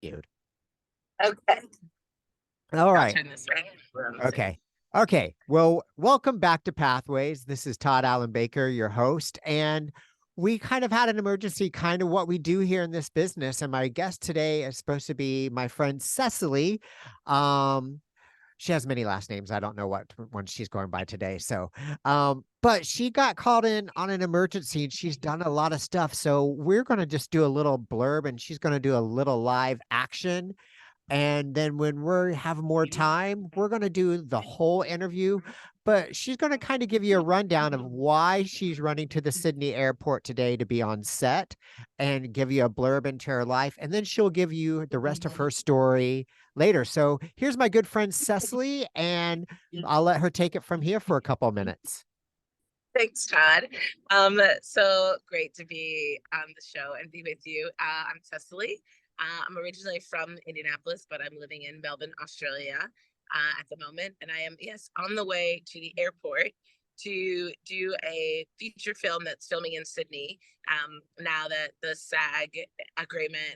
continued. Okay. All I'll right. turn this around. Okay. Okay. Well, welcome back to Pathways. This is Tod Allen Baker, your host. And we kind of had an emergency, kind of what we do here in this business. And my guest today is supposed to be my friend Cessalee. She has many last names. I don't know what one she's going by today. So, but she got called in on an emergency and she's done a lot of stuff. So we're going to just do a little blurb and she's going to do a little live action. And then when we have more time, we're going to do the whole interview, but she's going to kind of give you a rundown of why she's running to the Sydney airport today to be on set and give you a blurb into her life. And then she'll give you the rest of her story later. So here's my good friend Cessalee, and I'll let her take it from here for a couple of minutes. Thanks, Todd. So great to be on the show and be with you. I'm Cessalee. I'm originally from Indianapolis, but I'm living in Melbourne, Australia at the moment. And I am, yes, on the way to the airport to do a feature film that's filming in Sydney. Now that the SAG agreement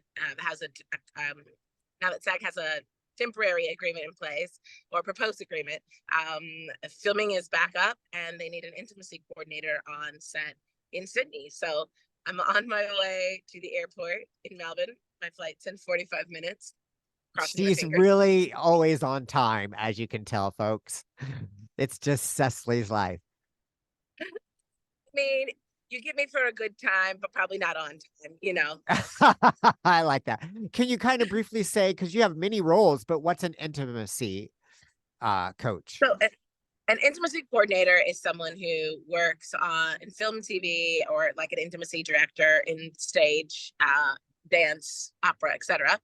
now that SAG has a temporary agreement in place, or proposed agreement, filming is back up and they need an intimacy coordinator on set in Sydney. So I'm on my way to the airport in Melbourne. My flight's in 45 minutes. She's really always on time, as you can tell, folks. It's just Cessalee's life. I mean, you get me for a good time, but probably not on time, you know. I like that. Can you kind of briefly say, because you have many roles, but what's an intimacy coach? So an intimacy coordinator is someone who works in film and TV, or like an intimacy director in stage, dance, opera, etc.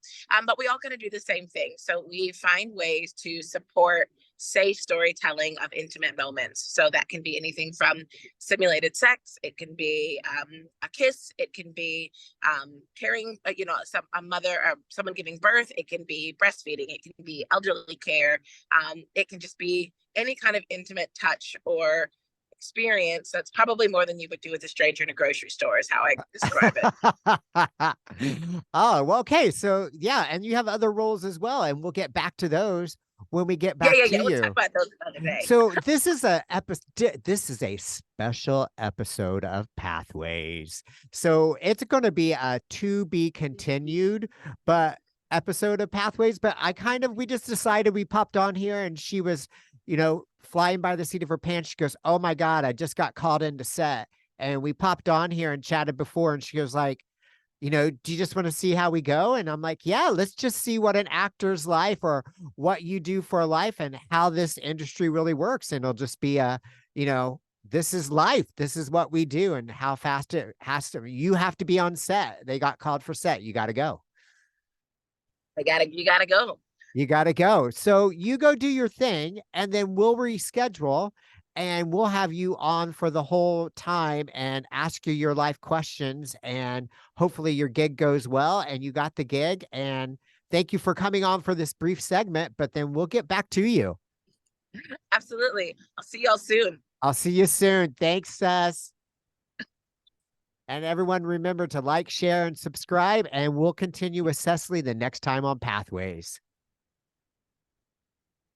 But we all kind of do the same thing. So we find ways to support safe storytelling of intimate moments. So that can be anything from simulated sex. It can be a kiss. It can be caring, a mother or someone giving birth. It can be breastfeeding. It can be elderly care. It can just be any kind of intimate touch or experience that's probably more than you would do with a stranger in a grocery store, is how I describe it. Oh, well, okay. So yeah, and you have other roles as well, and we'll get back to those when we get back to we'll you. talk about those another day. So this is a special episode of Pathways. So it's going to be a to be continued, but episode of Pathways. But we just decided, we popped on here and she was, flying by the seat of her pants. She goes, "Oh my God, I just got called into set." And we popped on here and chatted before. And she goes like, "Do you just want to see how we go?" And I'm like, "Yeah, let's just see what an actor's life, or what you do for a life, and how this industry really works." And it'll just be this is life. This is what we do, and how fast it has to. You have to be on set. They got called for set. You got to go. You gotta go. You got to go. So you go do your thing, and then we'll reschedule, and we'll have you on for the whole time and ask you your life questions, and hopefully your gig goes well and you got the gig. And thank you for coming on for this brief segment, but then we'll get back to you. Absolutely. I'll see y'all soon. I'll see you soon. Thanks, Cess. And everyone, remember to like, share, and subscribe, and we'll continue with Cessalee the next time on Pathways.